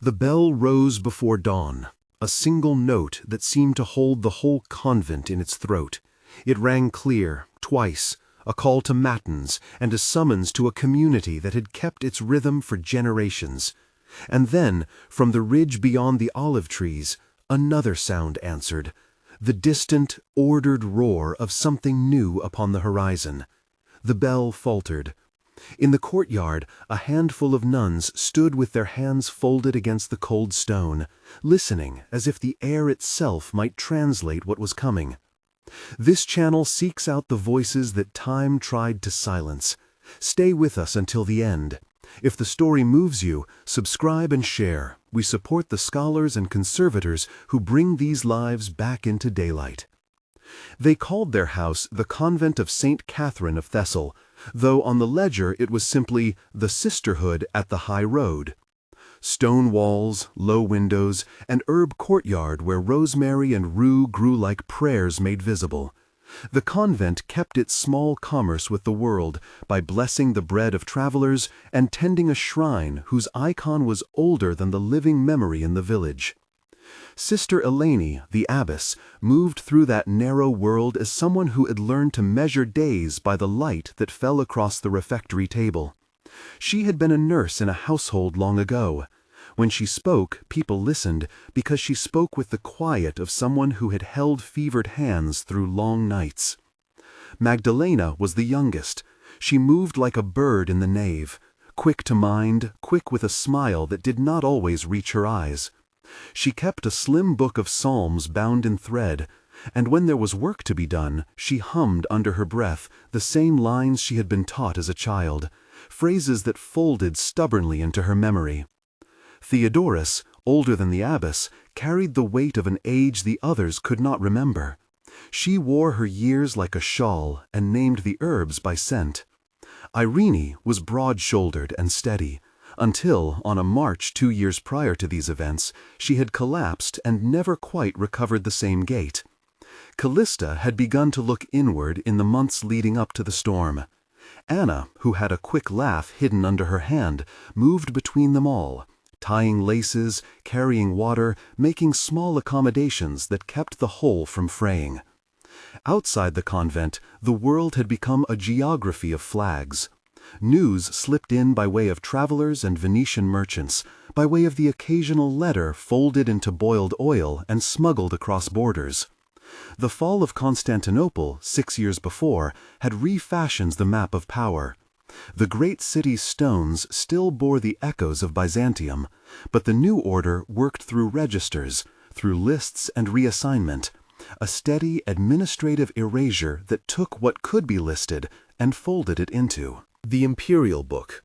The bell rose before dawn, a single note that seemed to hold the whole convent in its throat. It rang clear, twice, a call to matins and a summons to a community that had kept its rhythm for generations. And then, from the ridge beyond the olive trees, another sound answered, the distant, ordered roar of something new upon the horizon. The bell faltered. In the courtyard, a handful of nuns stood with their hands folded against the cold stone, listening as if the air itself might translate what was coming. This channel seeks out the voices that time tried to silence. Stay with us until the end. If the story moves you, subscribe and share. We support the scholars and conservators who bring these lives back into daylight. They called their house the Convent of St. Catherine of Thessal, though on the ledger it was simply the Sisterhood at the High Road. Stone walls, low windows, an herb courtyard where rosemary and rue grew like prayers made visible. The convent kept its small commerce with the world by blessing the bread of travelers and tending a shrine whose icon was older than the living memory in the village. Sister Eleni, the abbess, moved through that narrow world as someone who had learned to measure days by the light that fell across the refectory table. She had been a nurse in a household long ago. When she spoke, people listened because she spoke with the quiet of someone who had held fevered hands through long nights. Magdalena was the youngest. She moved like a bird in the nave, quick to mind, quick with a smile that did not always reach her eyes. She kept a slim book of psalms bound in thread, and when there was work to be done, she hummed under her breath the same lines she had been taught as a child, phrases that folded stubbornly into her memory. Theodorus, older than the abbess, carried the weight of an age the others could not remember. She wore her years like a shawl and named the herbs by scent. Irene was broad-shouldered and steady, until, on a march 2 years prior to these events, she had collapsed and never quite recovered the same gait. Callista had begun to look inward in the months leading up to the storm. Anna, who had a quick laugh hidden under her hand, moved between them all, tying laces, carrying water, making small accommodations that kept the whole from fraying. Outside the convent, the world had become a geography of flags. News slipped in by way of travelers and Venetian merchants, by way of the occasional letter folded into boiled oil and smuggled across borders. The fall of Constantinople, 6 years before, had refashioned the map of power. The great city's stones still bore the echoes of Byzantium, but the new order worked through registers, through lists and reassignment, a steady administrative erasure that took what could be listed and folded it into the imperial book.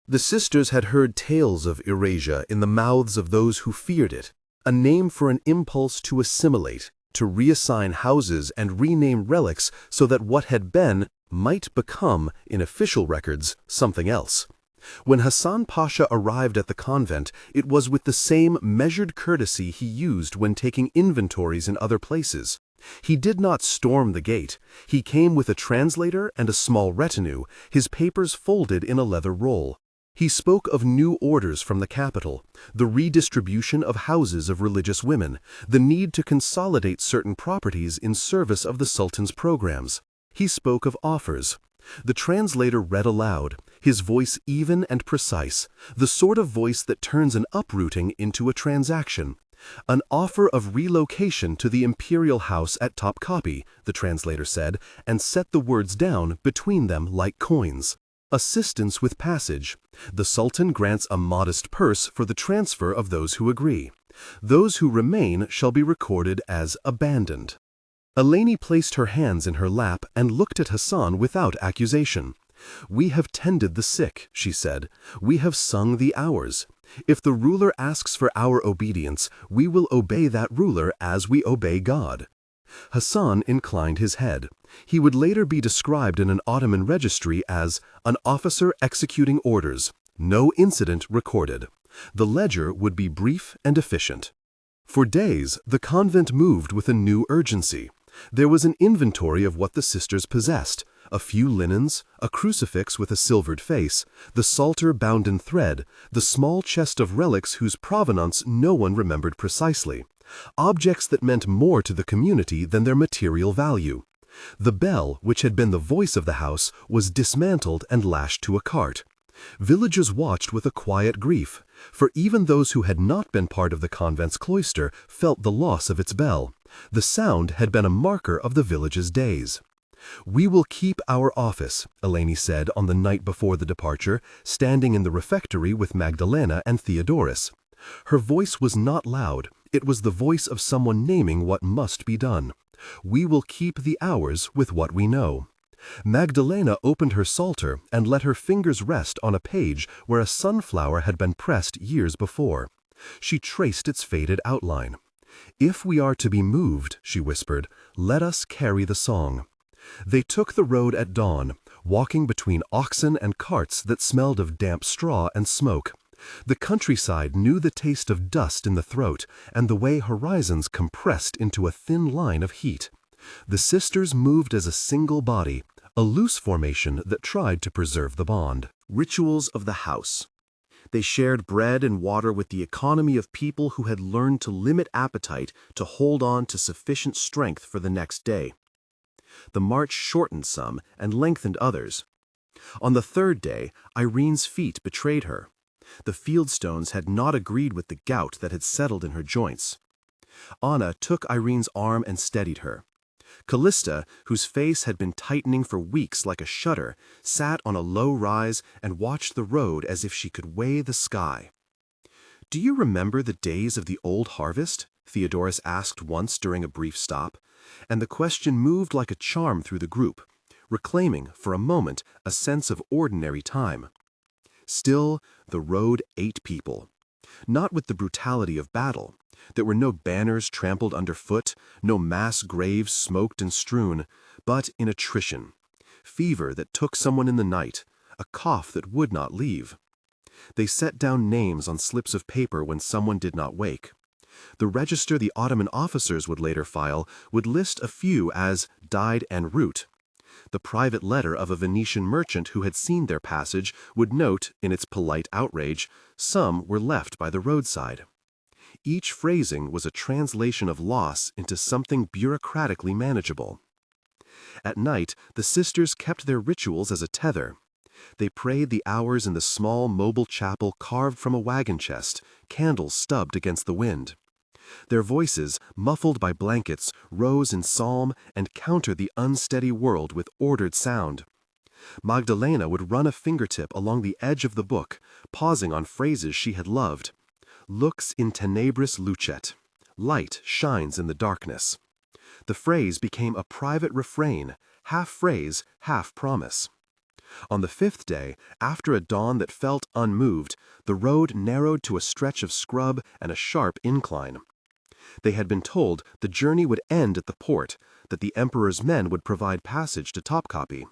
The sisters had heard tales of erasure in the mouths of those who feared it, a name for an impulse to assimilate, to reassign houses and rename relics so that what had been might become, in official records, something else. When Hassan Pasha arrived at the convent, it was with the same measured courtesy he used when taking inventories in other places. He did not storm the gate. He came with a translator and a small retinue, his papers folded in a leather roll. He spoke of new orders from the capital, the redistribution of houses of religious women, the need to consolidate certain properties in service of the Sultan's programs. He spoke of offers. The translator read aloud, his voice even and precise, the sort of voice that turns an uprooting into a transaction. An offer of relocation to the imperial house at Topkapi, the translator said, and set the words down between them like coins. Assistance with passage. The Sultan grants a modest purse for the transfer of those who agree. Those who remain shall be recorded as abandoned. Eleni placed her hands in her lap and looked at Hassan without accusation. "We have tended the sick," she said. "We have sung the hours. If the ruler asks for our obedience, we will obey that ruler as we obey God." Hassan inclined his head. He would later be described in an Ottoman registry as an officer executing orders, no incident recorded. The ledger would be brief and efficient. For days, the convent moved with a new urgency. There was an inventory of what the sisters possessed, A few linens, a crucifix with a silvered face, the psalter bound in thread, the small chest of relics whose provenance no one remembered precisely. Objects that meant more to the community than their material value. The bell, which had been the voice of the house, was dismantled and lashed to a cart. Villagers watched with a quiet grief, for even those who had not been part of the convent's cloister felt the loss of its bell. The sound had been a marker of the village's days. "We will keep our office," Eleni said on the night before the departure, standing in the refectory with Magdalena and Theodorus. Her voice was not loud, it was the voice of someone naming what must be done. "We will keep the hours with what we know." Magdalena opened her psalter and let her fingers rest on a page where a sunflower had been pressed years before. She traced its faded outline. "If we are to be moved," she whispered, "let us carry the song." They took the road at dawn, walking between oxen and carts that smelled of damp straw and smoke. The countryside knew the taste of dust in the throat and the way horizons compressed into a thin line of heat. The sisters moved as a single body, a loose formation that tried to preserve the bond. Rituals of the house. They shared bread and water with the economy of people who had learned to limit appetite to hold on to sufficient strength for the next day. The march shortened some and lengthened others. On the third day, Irene's feet betrayed her. The fieldstones had not agreed with the gout that had settled in her joints. Anna took Irene's arm and steadied her. Callista, whose face had been tightening for weeks like a shutter, sat on a low rise and watched the road as if she could weigh the sky. "Do you remember the days of the old harvest?" Theodorus asked once during a brief stop, and the question moved like a charm through the group, reclaiming, for a moment, a sense of ordinary time. Still, the road ate people. Not with the brutality of battle. There were no banners trampled underfoot, no mass graves smoked and strewn, but in attrition. Fever that took someone in the night, a cough that would not leave. They set down names on slips of paper when someone did not wake. The register the Ottoman officers would later file would list a few as died en route. The private letter of a Venetian merchant who had seen their passage would note, in its polite outrage, some were left by the roadside. Each phrasing was a translation of loss into something bureaucratically manageable. At night, the sisters kept their rituals as a tether. They prayed the hours in the small mobile chapel carved from a wagon chest, candles stubbed against the wind. Their voices, muffled by blankets, rose in psalm and countered the unsteady world with ordered sound. Magdalena would run a fingertip along the edge of the book, pausing on phrases she had loved. "Lux in tenebris lucet." Light shines in the darkness. The phrase became a private refrain, half phrase, half promise. On the fifth day, after a dawn that felt unmoved, the road narrowed to a stretch of scrub and a sharp incline. They had been told the journey would end at the port, that the emperor's men would provide passage to Topkapi.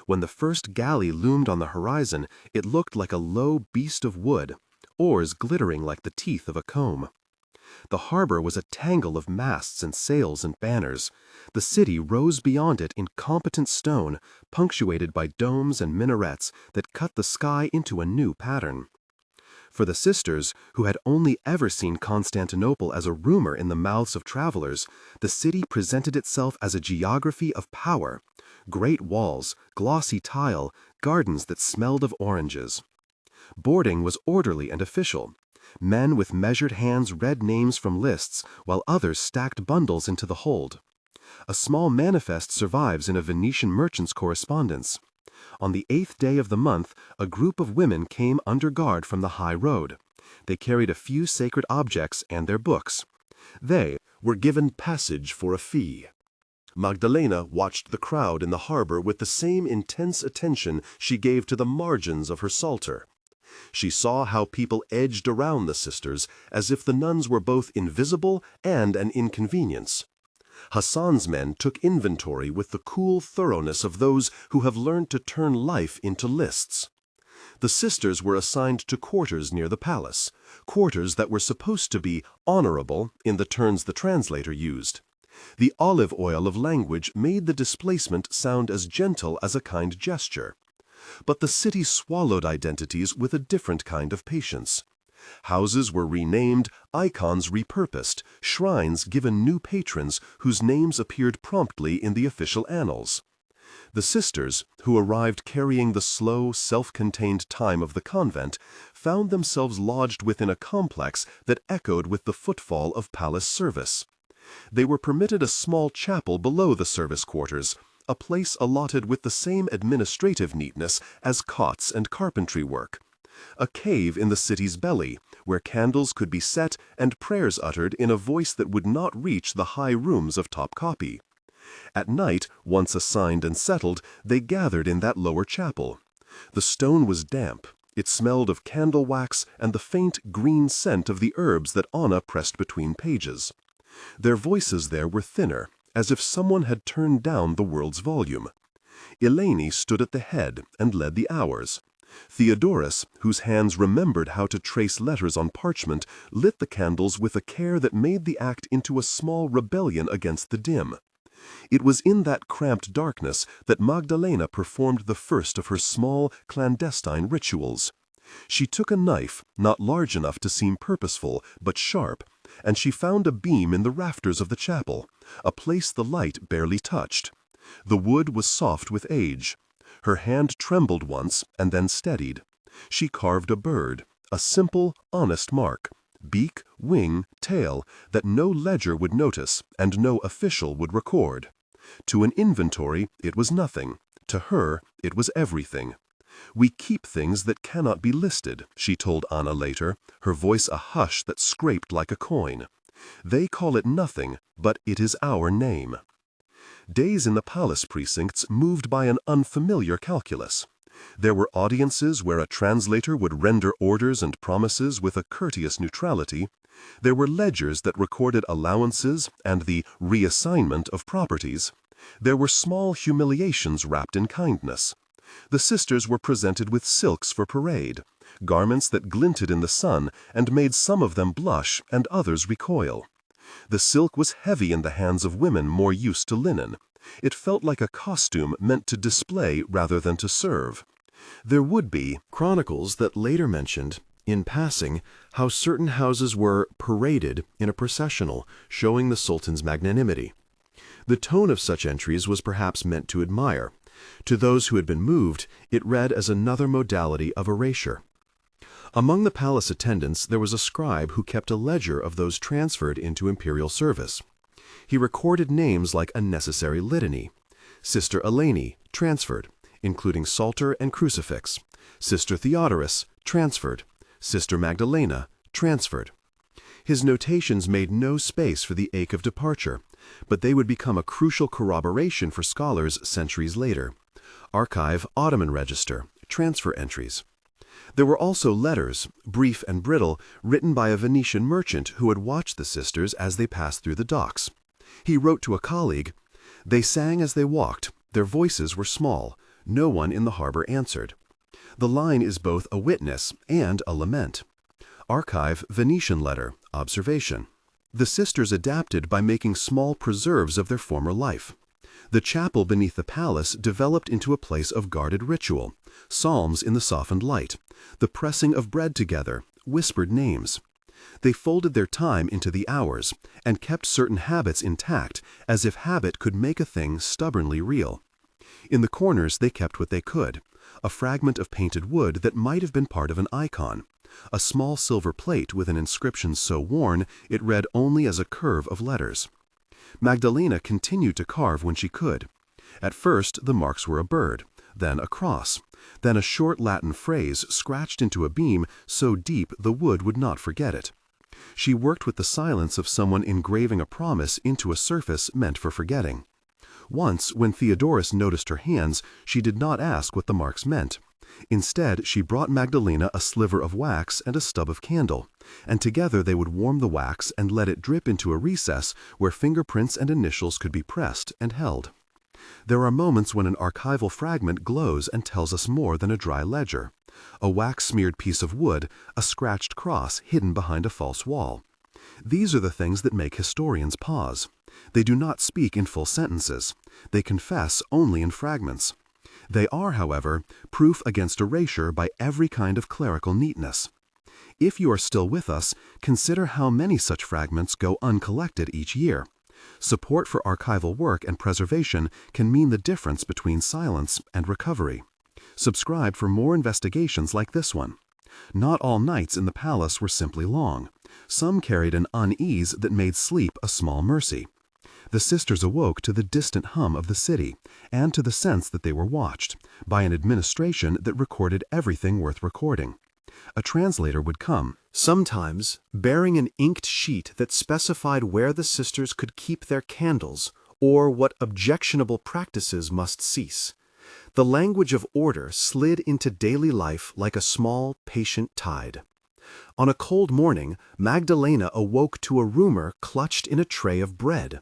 When the first galley loomed on the horizon, it looked like a low beast of wood, oars glittering like the teeth of a comb. The harbor was a tangle of masts and sails and banners. The city rose beyond it in competent stone, punctuated by domes and minarets that cut the sky into a new pattern. For the sisters, who had only ever seen Constantinople as a rumor in the mouths of travelers, the city presented itself as a geography of power: great walls, glossy tile, gardens that smelled of oranges. Boarding was orderly and official. Men with measured hands read names from lists, while others stacked bundles into the hold. A small manifest survives in a Venetian merchant's correspondence. On the 8th day of the month, a group of women came under guard from the high road. They carried a few sacred objects and their books. They were given passage for a fee. Magdalena watched the crowd in the harbor with the same intense attention she gave to the margins of her psalter. She saw how people edged around the sisters as if the nuns were both invisible and an inconvenience. Hassan's men took inventory with the cool thoroughness of those who have learned to turn life into lists. The sisters were assigned to quarters near the palace, quarters that were supposed to be honorable in the terms the translator used. The olive oil of language made the displacement sound as gentle as a kind gesture. But the city swallowed identities with a different kind of patience. Houses were renamed, icons repurposed, shrines given new patrons whose names appeared promptly in the official annals. The sisters, who arrived carrying the slow, self-contained time of the convent, found themselves lodged within a complex that echoed with the footfall of palace service. They were permitted a small chapel below the service quarters, a place allotted with the same administrative neatness as cots and carpentry work. A cave in the city's belly, where candles could be set and prayers uttered in a voice that would not reach the high rooms of top copy. At night, once assigned and settled, they gathered in that lower chapel. The stone was damp. It smelled of candle wax and the faint green scent of the herbs that Anna pressed between pages. Their voices there were thinner, as if someone had turned down the world's volume. Eleni stood at the head and led the hours. Theodorus, whose hands remembered how to trace letters on parchment, lit the candles with a care that made the act into a small rebellion against the dim. It was in that cramped darkness that Magdalena performed the first of her small, clandestine rituals. She took a knife, not large enough to seem purposeful, but sharp, and she found a beam in the rafters of the chapel, a place the light barely touched. The wood was soft with age. Her hand trembled once and then steadied. She carved a bird, a simple, honest mark, beak, wing, tail, that no ledger would notice and no official would record. To an inventory, it was nothing. To her, it was everything. "We keep things that cannot be listed," she told Anna later, her voice a hush that scraped like a coin. "They call it nothing, but it is our name." Days in the palace precincts moved by an unfamiliar calculus. There were audiences where a translator would render orders and promises with a courteous neutrality. There were ledgers that recorded allowances and the reassignment of properties. There were small humiliations wrapped in kindness. The sisters were presented with silks for parade, garments that glinted in the sun and made some of them blush and others recoil. The silk was heavy in the hands of women more used to linen. It felt like a costume meant to display rather than to serve. There would be chronicles that later mentioned, in passing, how certain houses were paraded in a processional, showing the Sultan's magnanimity. The tone of such entries was perhaps meant to admire. To those who had been moved, it read as another modality of erasure. Among the palace attendants there was a scribe who kept a ledger of those transferred into imperial service. He recorded names like a necessary litany. Sister Eleni, transferred, including psalter and crucifix. Sister Theodorus, transferred. Sister Magdalena, transferred. His notations made no space for the ache of departure, but they would become a crucial corroboration for scholars centuries later. Archive Ottoman Register, transfer entries. There were also letters, brief and brittle, written by a Venetian merchant who had watched the sisters as they passed through the docks. He wrote to a colleague, "They sang as they walked. Their voices were small. No one in the harbor answered." The line is both a witness and a lament. Archive Venetian letter, observation. The sisters adapted by making small preserves of their former life. The chapel beneath the palace developed into a place of guarded ritual, psalms in the softened light, the pressing of bread together, whispered names. They folded their time into the hours and kept certain habits intact, as if habit could make a thing stubbornly real. In the corners they kept what they could, a fragment of painted wood that might have been part of an icon, a small silver plate with an inscription so worn it read only as a curve of letters. Magdalena continued to carve when she could. At first the marks were a bird, then a cross, then a short Latin phrase scratched into a beam so deep the wood would not forget it. She worked with the silence of someone engraving a promise into a surface meant for forgetting. Once, when Theodorus noticed her hands, she did not ask what the marks meant. Instead, she brought Magdalena a sliver of wax and a stub of candle, and together they would warm the wax and let it drip into a recess where fingerprints and initials could be pressed and held. There are moments when an archival fragment glows and tells us more than a dry ledger. A wax-smeared piece of wood, a scratched cross hidden behind a false wall. These are the things that make historians pause. They do not speak in full sentences. They confess only in fragments. They are, however, proof against erasure by every kind of clerical neatness. If you are still with us, consider how many such fragments go uncollected each year. Support for archival work and preservation can mean the difference between silence and recovery. Subscribe for more investigations like this one. Not all nights in the palace were simply long. Some carried an unease that made sleep a small mercy. The sisters awoke to the distant hum of the city, and to the sense that they were watched, by an administration that recorded everything worth recording. A translator would come, sometimes bearing an inked sheet that specified where the sisters could keep their candles, or what objectionable practices must cease. The language of order slid into daily life like a small, patient tide. On a cold morning, Magdalena awoke to a rumor clutched in a tray of bread.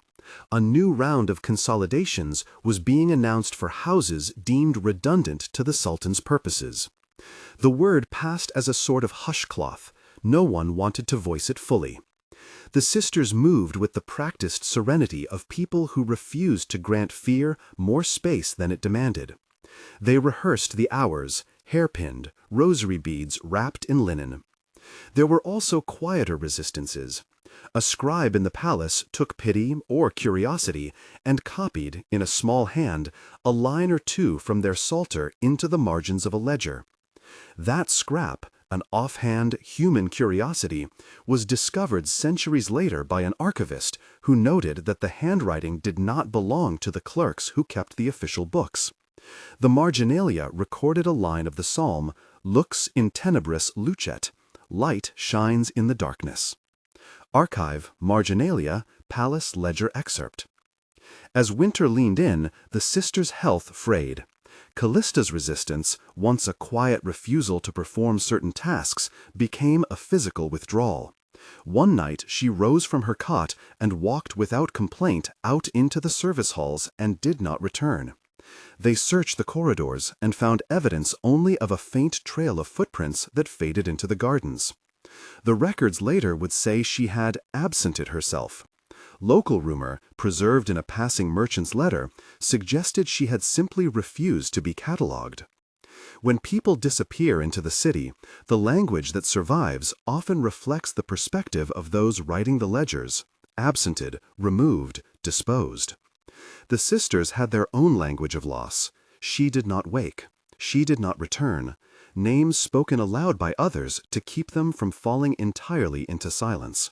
A new round of consolidations was being announced for houses deemed redundant to the Sultan's purposes. The word passed as a sort of hush-cloth. No one wanted to voice it fully. The sisters moved with the practiced serenity of people who refused to grant fear more space than it demanded. They rehearsed the hours, hairpinned, rosary beads wrapped in linen. There were also quieter resistances. A scribe in the palace took pity or curiosity and copied, in a small hand, a line or two from their psalter into the margins of a ledger. That scrap, an offhand human curiosity, was discovered centuries later by an archivist who noted that the handwriting did not belong to the clerks who kept the official books. The marginalia recorded a line of the psalm, Lux in tenebris lucet, light shines in the darkness. Archive, marginalia, palace ledger excerpt. As winter leaned in, the sisters' health frayed. Callista's resistance, once a quiet refusal to perform certain tasks, became a physical withdrawal. One night she rose from her cot and walked without complaint out into the service halls and did not return. They searched the corridors and found evidence only of a faint trail of footprints that faded into the gardens. The records later would say she had absented herself. Local rumor, preserved in a passing merchant's letter, suggested she had simply refused to be catalogued. When people disappear into the city, the language that survives often reflects the perspective of those writing the ledgers: absented, removed, disposed. The sisters had their own language of loss. She did not wake. She did not return. Names spoken aloud by others to keep them from falling entirely into silence.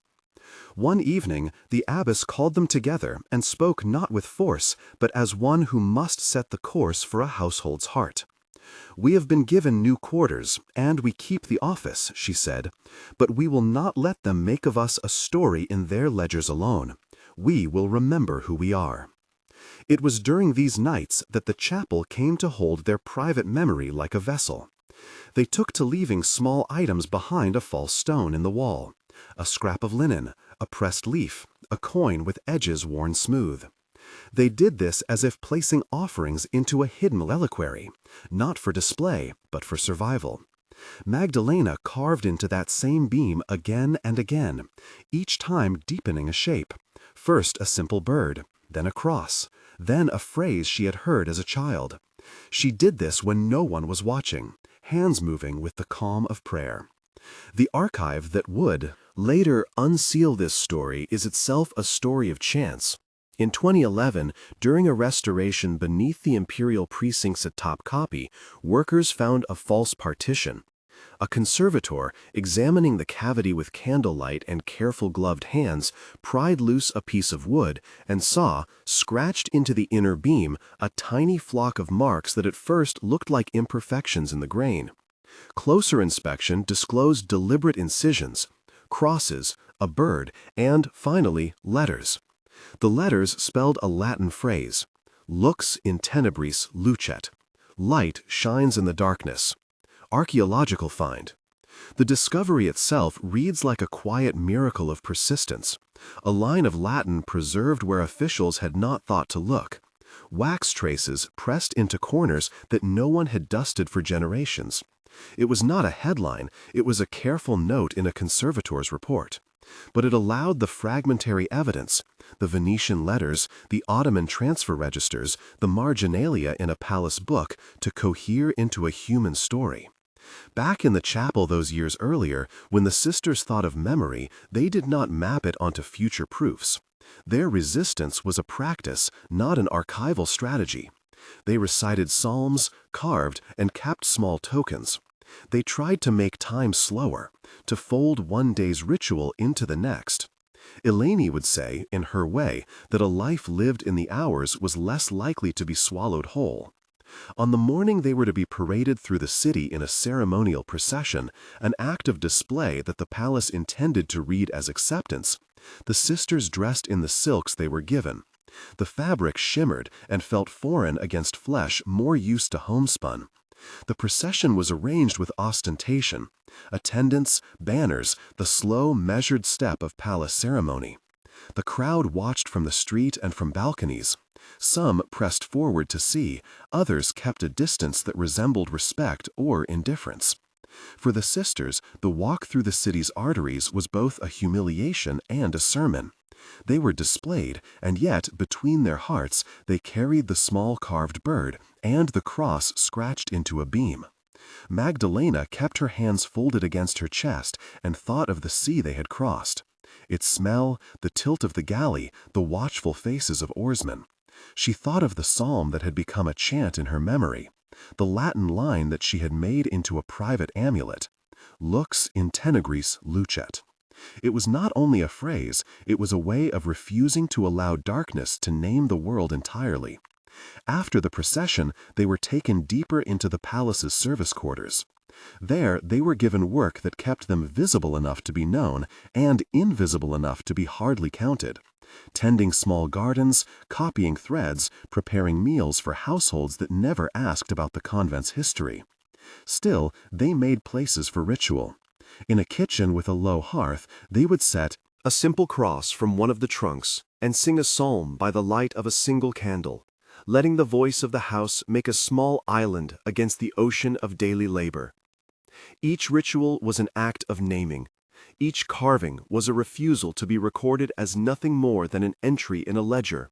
One evening, the abbess called them together and spoke not with force, but as one who must set the course for a household's heart. "We have been given new quarters, and we keep the office," she said, "but we will not let them make of us a story in their ledgers alone. We will remember who we are." It was during these nights that the chapel came to hold their private memory like a vessel. They took to leaving small items behind a false stone in the wall: a scrap of linen, a pressed leaf, a coin with edges worn smooth. They did this as if placing offerings into a hidden reliquary, not for display, but for survival. Magdalena carved into that same beam again and again, each time deepening a shape: first a simple bird, then a cross, then a phrase she had heard as a child. She did this when no one was watching, hands moving with the calm of prayer. The archive that would later unseal this story is itself a story of chance. In 2011, during a restoration beneath the imperial precincts at Topkapi, workers found a false partition. A conservator, examining the cavity with candlelight and careful gloved hands, pried loose a piece of wood and saw, scratched into the inner beam, a tiny flock of marks that at first looked like imperfections in the grain. Closer inspection disclosed deliberate incisions, crosses, a bird, and, finally, letters. The letters spelled a Latin phrase: Lux in tenebris lucet. Light shines in the darkness. Archaeological find. The discovery itself reads like a quiet miracle of persistence. A line of Latin preserved where officials had not thought to look. Wax traces pressed into corners that no one had dusted for generations. It was not a headline, it was a careful note in a conservator's report. But it allowed the fragmentary evidence, the Venetian letters, the Ottoman transfer registers, the marginalia in a palace book, to cohere into a human story. Back in the chapel those years earlier, when the sisters thought of memory, they did not map it onto future proofs. Their resistance was a practice, not an archival strategy. They recited psalms, carved, and kept small tokens. They tried to make time slower, to fold one day's ritual into the next. Eleni would say, in her way, that a life lived in the hours was less likely to be swallowed whole. On the morning they were to be paraded through the city in a ceremonial procession, an act of display that the palace intended to read as acceptance, the sisters dressed in the silks they were given. The fabric shimmered and felt foreign against flesh more used to homespun. The procession was arranged with ostentation, attendants, banners, the slow, measured step of palace ceremony. The crowd watched from the street and from balconies. Some pressed forward to see, others kept a distance that resembled respect or indifference. For the sisters, the walk through the city's arteries was both a humiliation and a sermon. They were displayed, and yet, between their hearts, they carried the small carved bird and the cross scratched into a beam. Magdalena kept her hands folded against her chest and thought of the sea they had crossed. Its smell, the tilt of the galley, the watchful faces of oarsmen. She thought of the psalm that had become a chant in her memory, the Latin line that she had made into a private amulet, Lux in tenebris lucet. It was not only a phrase, it was a way of refusing to allow darkness to name the world entirely. After the procession, they were taken deeper into the palace's service quarters. There, they were given work that kept them visible enough to be known and invisible enough to be hardly counted. Tending small gardens, copying threads, preparing meals for households that never asked about the convent's history. Still, they made places for ritual. In a kitchen with a low hearth, they would set a simple cross from one of the trunks and sing a psalm by the light of a single candle, letting the voice of the house make a small island against the ocean of daily labor. Each ritual was an act of naming. Each carving was a refusal to be recorded as nothing more than an entry in a ledger.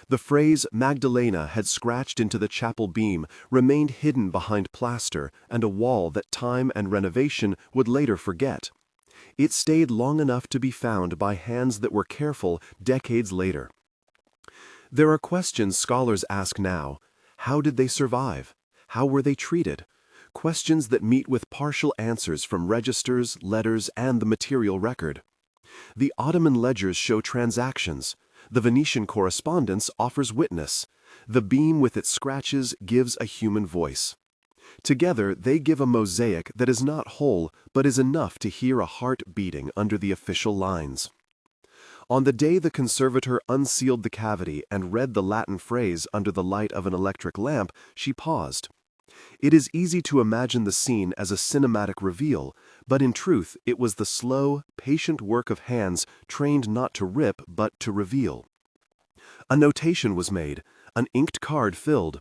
The phrase Magdalena had scratched into the chapel beam remained hidden behind plaster and a wall that time and renovation would later forget. It stayed long enough to be found by hands that were careful decades later. There are questions scholars ask now. How did they survive? How were they treated? Questions that meet with partial answers from registers, letters, and the material record. The Ottoman ledgers show transactions. The Venetian correspondence offers witness. The beam with its scratches gives a human voice. Together, they give a mosaic that is not whole, but is enough to hear a heart beating under the official lines. On the day the conservator unsealed the cavity and read the Latin phrase under the light of an electric lamp, she paused. It is easy to imagine the scene as a cinematic reveal, but in truth it was the slow, patient work of hands trained not to rip but to reveal. A notation was made, an inked card filled,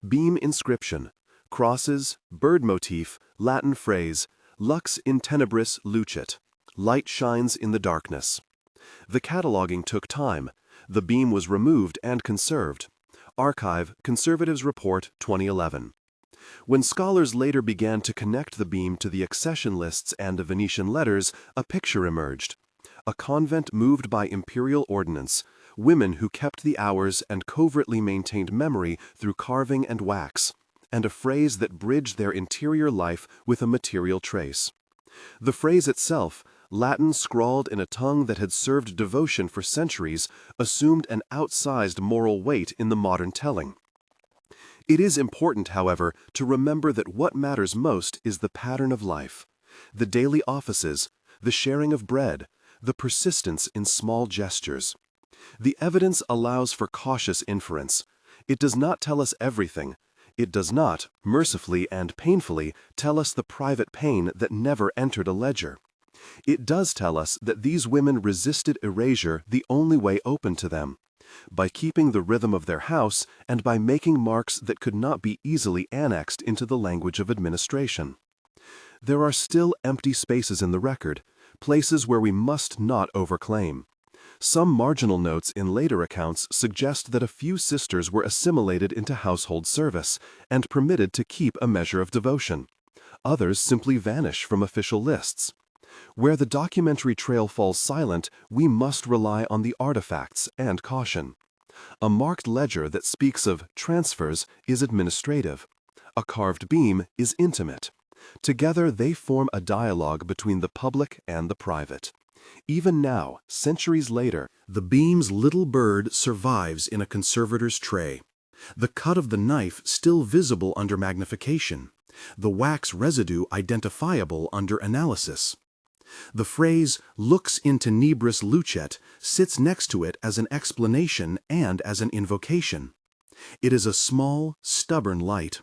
beam inscription, crosses, bird motif, Latin phrase, lux in tenebris lucet, light shines in the darkness. The cataloging took time. The beam was removed and conserved. Archive, Conservatives Report, 2011. When scholars later began to connect the beam to the accession lists and the Venetian letters, a picture emerged. A convent moved by imperial ordinance, women who kept the hours and covertly maintained memory through carving and wax, and a phrase that bridged their interior life with a material trace. The phrase itself, Latin scrawled in a tongue that had served devotion for centuries, assumed an outsized moral weight in the modern telling. It is important, however, to remember that what matters most is the pattern of life, the daily offices, the sharing of bread, the persistence in small gestures. The evidence allows for cautious inference. It does not tell us everything. It does not, mercifully and painfully, tell us the private pain that never entered a ledger. It does tell us that these women resisted erasure the only way open to them, by keeping the rhythm of their house and by making marks that could not be easily annexed into the language of administration. There are still empty spaces in the record, places where we must not overclaim. Some marginal notes in later accounts suggest that a few sisters were assimilated into household service and permitted to keep a measure of devotion. Others simply vanish from official lists. Where the documentary trail falls silent, we must rely on the artifacts and caution. A marked ledger that speaks of transfers is administrative. A carved beam is intimate. Together they form a dialogue between the public and the private. Even now, centuries later, the beam's little bird survives in a conservator's tray. The cut of the knife still visible under magnification. The wax residue identifiable under analysis. The phrase, "lux in tenebris lucet," sits next to it as an explanation and as an invocation. It is a small, stubborn light.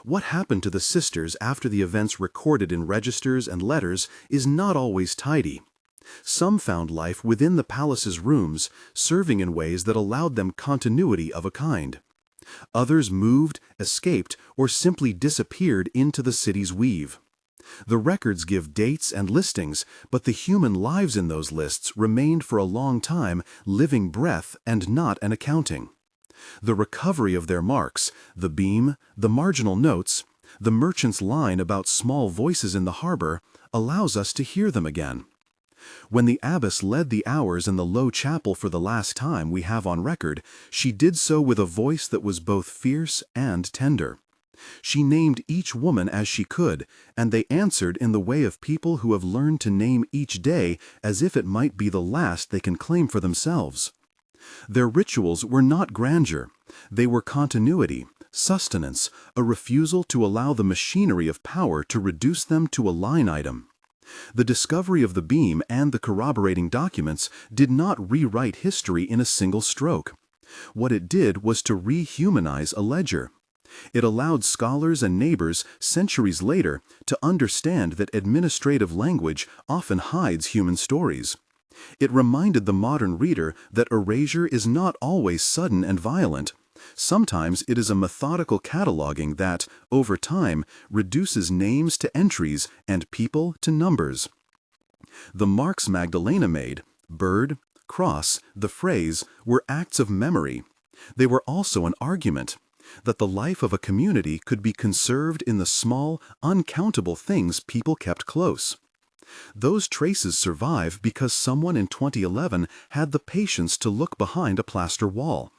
What happened to the sisters after the events recorded in registers and letters is not always tidy. Some found life within the palace's rooms, serving in ways that allowed them continuity of a kind. Others moved, escaped, or simply disappeared into the city's weave. The records give dates and listings, but the human lives in those lists remained for a long time living breath and not an accounting. The recovery of their marks, the beam, the marginal notes, the merchant's line about small voices in the harbor, allows us to hear them again. When the abbess led the hours in the low chapel for the last time we have on record, she did so with a voice that was both fierce and tender. She named each woman as she could, and they answered in the way of people who have learned to name each day as if it might be the last they can claim for themselves. Their rituals were not grandeur. They were continuity, sustenance, a refusal to allow the machinery of power to reduce them to a line item. The discovery of the beam and the corroborating documents did not rewrite history in a single stroke. What it did was to rehumanize a ledger. It allowed scholars and neighbors centuries later to understand that administrative language often hides human stories. It reminded the modern reader that erasure is not always sudden and violent. Sometimes it is a methodical cataloging that, over time, reduces names to entries and people to numbers. The marks Magdalena made, bird, cross, the phrase, were acts of memory. They were also an argument that the life of a community could be conserved in the small, uncountable things people kept close. Those traces survive because someone in 2011 had the patience to look behind a plaster wall,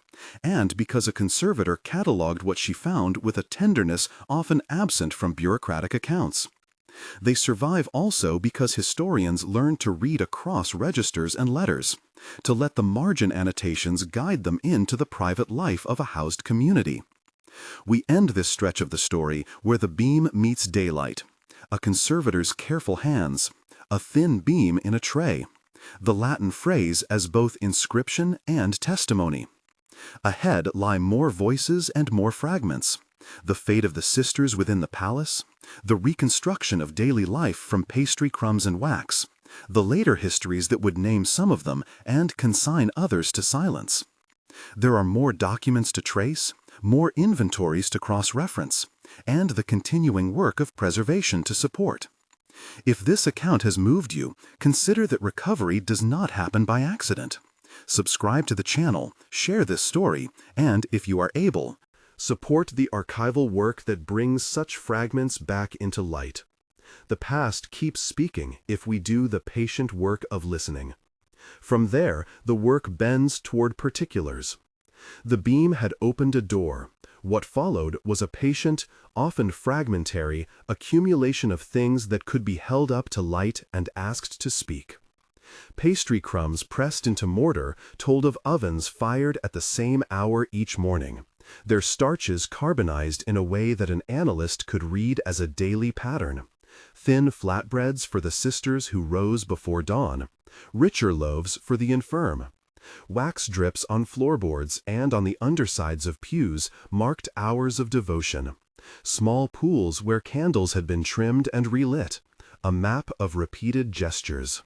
and because a conservator cataloged what she found with a tenderness often absent from bureaucratic accounts. They survive also because historians learned to read across registers and letters, to let the margin annotations guide them into the private life of a housed community. We end this stretch of the story where the beam meets daylight, a conservator's careful hands, a thin beam in a tray, the Latin phrase as both inscription and testimony. Ahead lie more voices and more fragments, the fate of the sisters within the palace, the reconstruction of daily life from pastry crumbs and wax, the later histories that would name some of them and consign others to silence. There are more documents to trace, more inventories to cross-reference, and the continuing work of preservation to support. If this account has moved you, consider that recovery does not happen by accident. Subscribe to the channel, share this story, and, if you are able, support the archival work that brings such fragments back into light. The past keeps speaking if we do the patient work of listening. From there, the work bends toward particulars. The beam had opened a door. What followed was a patient, often fragmentary, accumulation of things that could be held up to light and asked to speak. Pastry crumbs pressed into mortar told of ovens fired at the same hour each morning, their starches carbonized in a way that an analyst could read as a daily pattern. Thin flatbreads for the sisters who rose before dawn, richer loaves for the infirm. Wax drips on floorboards and on the undersides of pews marked hours of devotion. Small pools where candles had been trimmed and relit, a map of repeated gestures.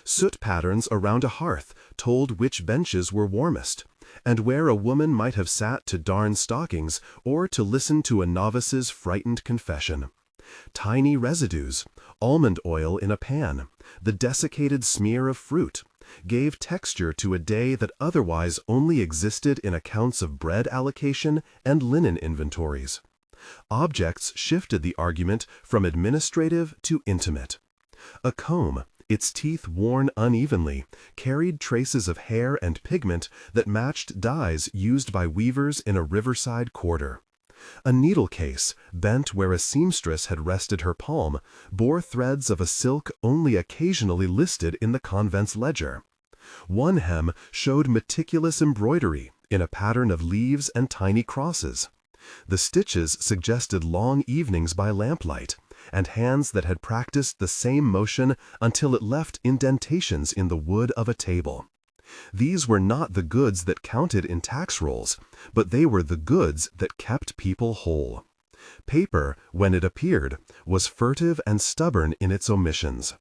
Soot patterns around a hearth told which benches were warmest, and where a woman might have sat to darn stockings or to listen to a novice's frightened confession. Tiny residues, almond oil in a pan, the desiccated smear of fruit, gave texture to a day that otherwise only existed in accounts of bread allocation and linen inventories. Objects shifted the argument from administrative to intimate. A comb, its teeth worn unevenly, carried traces of hair and pigment that matched dyes used by weavers in a riverside quarter. A needle case, bent where a seamstress had rested her palm, bore threads of a silk only occasionally listed in the convent's ledger. One hem showed meticulous embroidery in a pattern of leaves and tiny crosses. The stitches suggested long evenings by lamplight, and hands that had practiced the same motion until it left indentations in the wood of a table. These were not the goods that counted in tax rolls, but they were the goods that kept people whole. Paper, when it appeared, was furtive and stubborn in its omissions.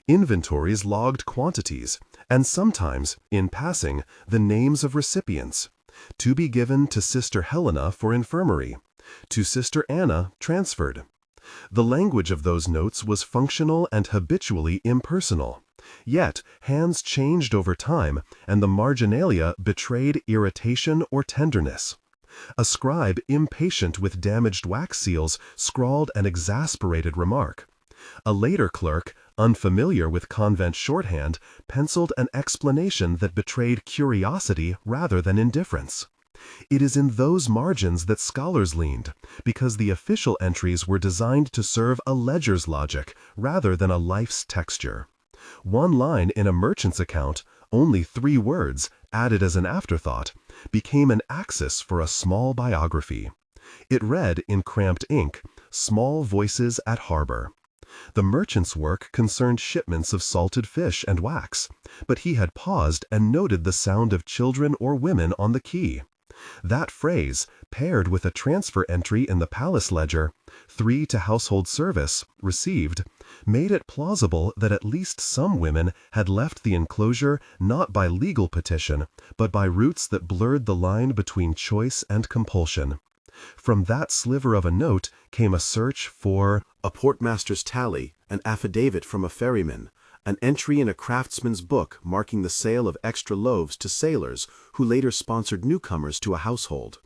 Inventories logged quantities, and sometimes, in passing, the names of recipients. To be given to Sister Helena for infirmary, to Sister Anna transferred. The language of those notes was functional and habitually impersonal. Yet, hands changed over time, and the marginalia betrayed irritation or tenderness. A scribe impatient with damaged wax seals scrawled an exasperated remark. A later clerk, unfamiliar with convent shorthand, penciled an explanation that betrayed curiosity rather than indifference. It is in those margins that scholars leaned, because the official entries were designed to serve a ledger's logic rather than a life's texture. One line in a merchant's account, only 3 words, added as an afterthought, became an axis for a small biography. It read in cramped ink, "Small voices at harbor." The merchant's work concerned shipments of salted fish and wax, but he had paused and noted the sound of children or women on the quay. That phrase, paired with a transfer entry in the palace ledger, 3 to household service, received, made it plausible that at least some women had left the enclosure not by legal petition, but by routes that blurred the line between choice and compulsion. From that sliver of a note came a search for a portmaster's tally, an affidavit from a ferryman, an entry in a craftsman's book marking the sale of extra loaves to sailors who later sponsored newcomers to a household.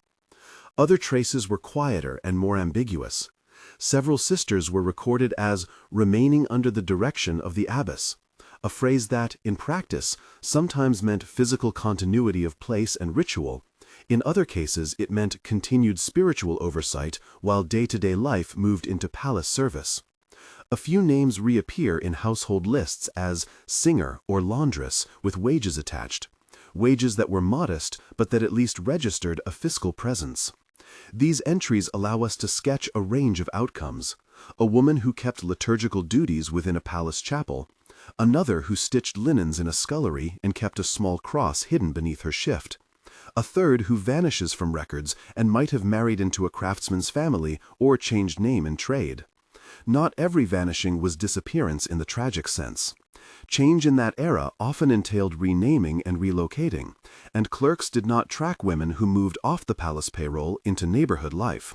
Other traces were quieter and more ambiguous. Several sisters were recorded as remaining under the direction of the abbess, a phrase that, in practice, sometimes meant physical continuity of place and ritual. In other cases, it meant continued spiritual oversight while day-to-day life moved into palace service. A few names reappear in household lists as singer or laundress with wages attached, wages that were modest but that at least registered a fiscal presence. These entries allow us to sketch a range of outcomes: a woman who kept liturgical duties within a palace chapel, another who stitched linens in a scullery and kept a small cross hidden beneath her shift, a third who vanishes from records and might have married into a craftsman's family or changed name and trade. Not every vanishing was disappearance in the tragic sense. Change in that era often entailed renaming and relocating, and clerks did not track women who moved off the palace payroll into neighborhood life.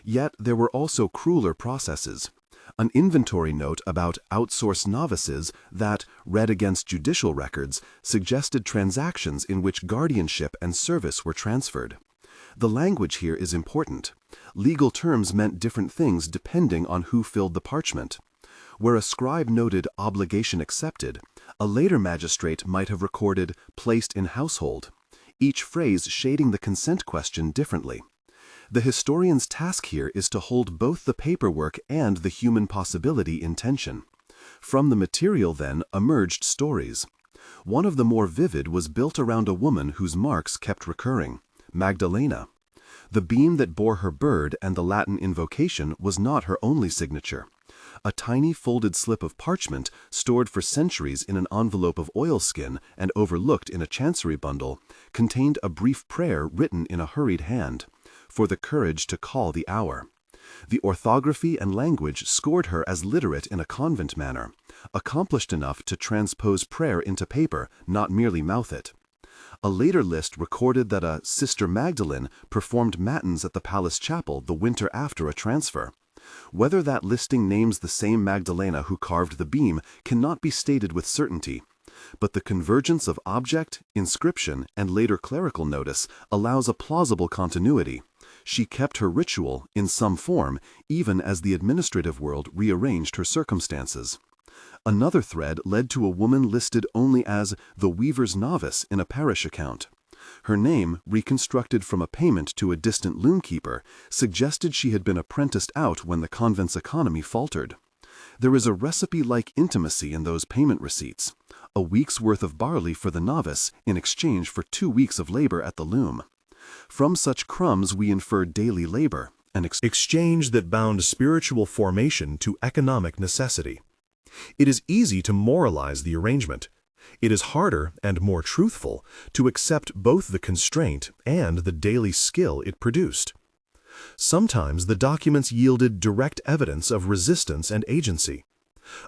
Yet there were also crueler processes. An inventory note about outsourced novices that, read against judicial records, suggested transactions in which guardianship and service were transferred. The language here is important. Legal terms meant different things depending on who filled the parchment. Where a scribe noted obligation accepted, a later magistrate might have recorded placed in household, each phrase shading the consent question differently. The historian's task here is to hold both the paperwork and the human possibility in tension. From the material, then, emerged stories. One of the more vivid was built around a woman whose marks kept recurring: Magdalena. The beam that bore her bird and the Latin invocation was not her only signature. A tiny folded slip of parchment, stored for centuries in an envelope of oilskin and overlooked in a chancery bundle, contained a brief prayer written in a hurried hand, for the courage to call the hour. The orthography and language scored her as literate in a convent manner, accomplished enough to transpose prayer into paper, not merely mouth it. A later list recorded that a Sister Magdalene performed matins at the palace chapel the winter after a transfer. Whether that listing names the same Magdalena who carved the beam cannot be stated with certainty, but the convergence of object, inscription, and later clerical notice allows a plausible continuity. She kept her ritual, in some form, even as the administrative world rearranged her circumstances. Another thread led to a woman listed only as the weaver's novice in a parish account. Her name, reconstructed from a payment to a distant loomkeeper, suggested she had been apprenticed out when the convent's economy faltered. There is a recipe-like intimacy in those payment receipts, a week's worth of barley for the novice in exchange for 2 weeks of labor at the loom. From such crumbs we infer daily labor, an Exchange that bound spiritual formation to economic necessity. It is easy to moralize the arrangement. It is harder and more truthful to accept both the constraint and the daily skill it produced. Sometimes the documents yielded direct evidence of resistance and agency.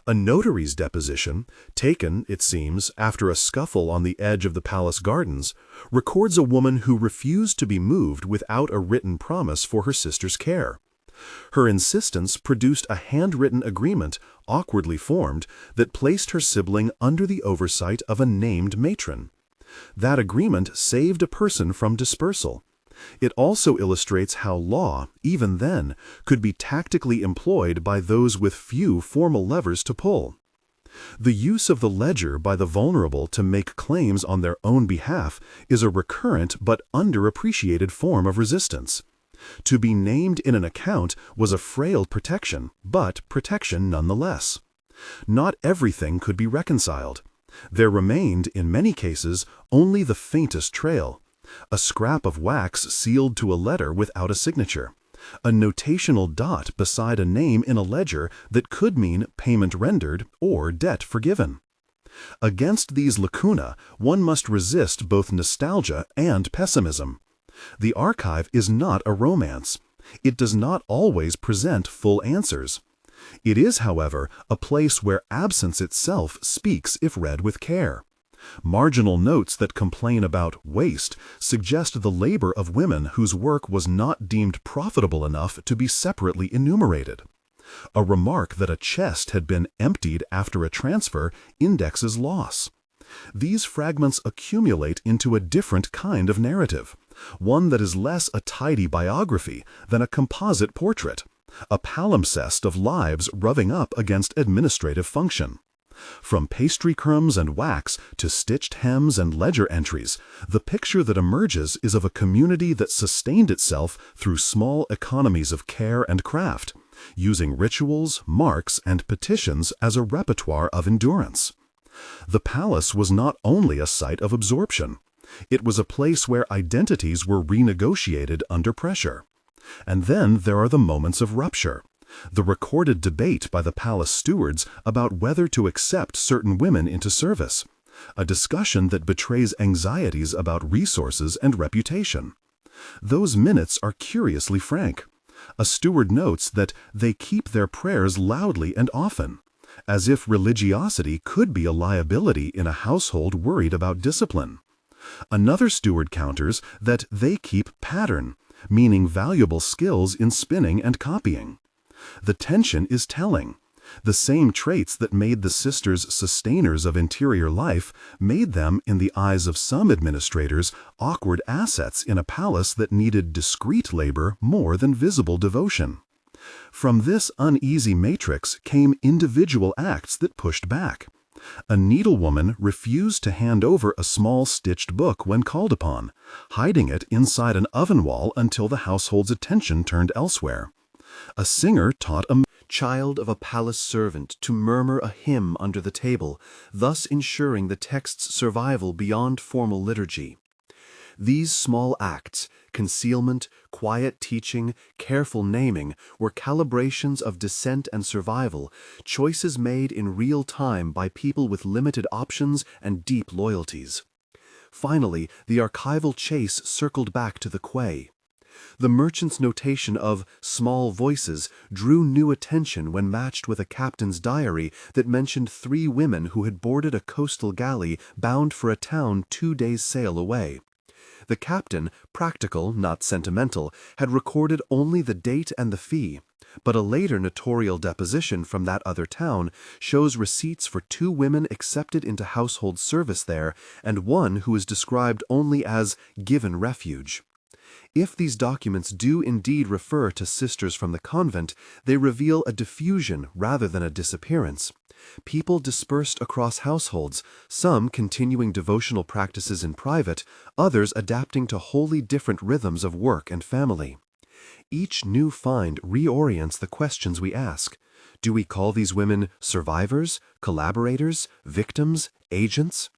A notary's deposition, taken, it seems, after a scuffle on the edge of the palace gardens, records a woman who refused to be moved without a written promise for her sister's care. Her insistence produced a handwritten agreement, awkwardly formed, that placed her sibling under the oversight of a named matron. That agreement saved a person from dispersal. It also illustrates how law, even then, could be tactically employed by those with few formal levers to pull. The use of the ledger by the vulnerable to make claims on their own behalf is a recurrent but underappreciated form of resistance. To be named in an account was a frail protection, but protection nonetheless. Not everything could be reconciled. There remained, in many cases, only the faintest trail. A scrap of wax sealed to a letter without a signature. A notational dot beside a name in a ledger that could mean payment rendered or debt forgiven. Against these lacunae, one must resist both nostalgia and pessimism. The archive is not a romance. It does not always present full answers. It is, however, a place where absence itself speaks if read with care. Marginal notes that complain about waste suggest the labor of women whose work was not deemed profitable enough to be separately enumerated. A remark that a chest had been emptied after a transfer indexes loss. These fragments accumulate into a different kind of narrative, one that is less a tidy biography than a composite portrait, a palimpsest of lives rubbing up against administrative function. From pastry crumbs and wax to stitched hems and ledger entries, the picture that emerges is of a community that sustained itself through small economies of care and craft, using rituals, marks, and petitions as a repertoire of endurance. The palace was not only a site of absorption. It was a place where identities were renegotiated under pressure. And then there are the moments of rupture. The recorded debate by the palace stewards about whether to accept certain women into service, a discussion that betrays anxieties about resources and reputation. Those minutes are curiously frank. A steward notes that they keep their prayers loudly and often, as if religiosity could be a liability in a household worried about discipline. Another steward counters that they keep pattern, meaning valuable skills in spinning and copying. The tension is telling. The same traits that made the sisters sustainers of interior life made them, in the eyes of some administrators, awkward assets in a palace that needed discreet labor more than visible devotion. From this uneasy matrix came individual acts that pushed back. A needlewoman refused to hand over a small stitched book when called upon, hiding it inside an oven wall until the household's attention turned elsewhere. A singer taught a child of a palace servant to murmur a hymn under the table, thus ensuring the text's survival beyond formal liturgy. These small acts, concealment, quiet teaching, careful naming, were calibrations of descent and survival, choices made in real time by people with limited options and deep loyalties. Finally, the archival chase circled back to the quay. The merchant's notation of small voices drew new attention when matched with a captain's diary that mentioned 3 women who had boarded a coastal galley bound for a town 2 days' sail away. The captain, practical, not sentimental, had recorded only the date and the fee, but a later notarial deposition from that other town shows receipts for 2 women accepted into household service there and one who is described only as given refuge. If these documents do indeed refer to sisters from the convent, they reveal a diffusion rather than a disappearance. People dispersed across households, some continuing devotional practices in private, others adapting to wholly different rhythms of work and family. Each new find reorients the questions we ask. Do we call these women survivors, collaborators, victims, agents?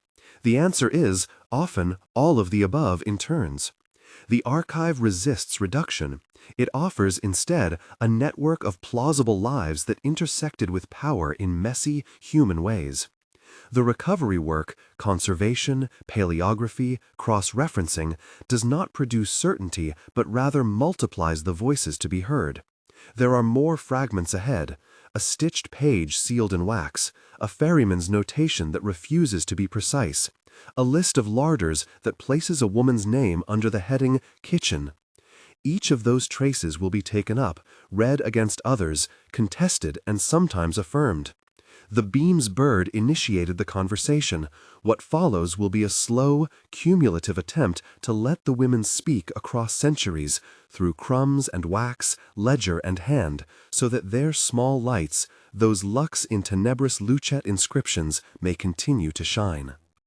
The answer is, often, all of the above in turns. The archive resists reduction. It offers, instead, a network of plausible lives that intersected with power in messy, human ways. The recovery work, conservation, paleography, cross-referencing, does not produce certainty but rather multiplies the voices to be heard. There are more fragments ahead, a stitched page sealed in wax, a ferryman's notation that refuses to be precise, a list of larders that places a woman's name under the heading kitchen. Each of those traces will be taken up, read against others, contested and sometimes affirmed. The beam's bird initiated the conversation. What follows will be a slow, cumulative attempt to let the women speak across centuries, through crumbs and wax, ledger and hand, so that their small lights, those lux in tenebris lucet inscriptions, may continue to shine.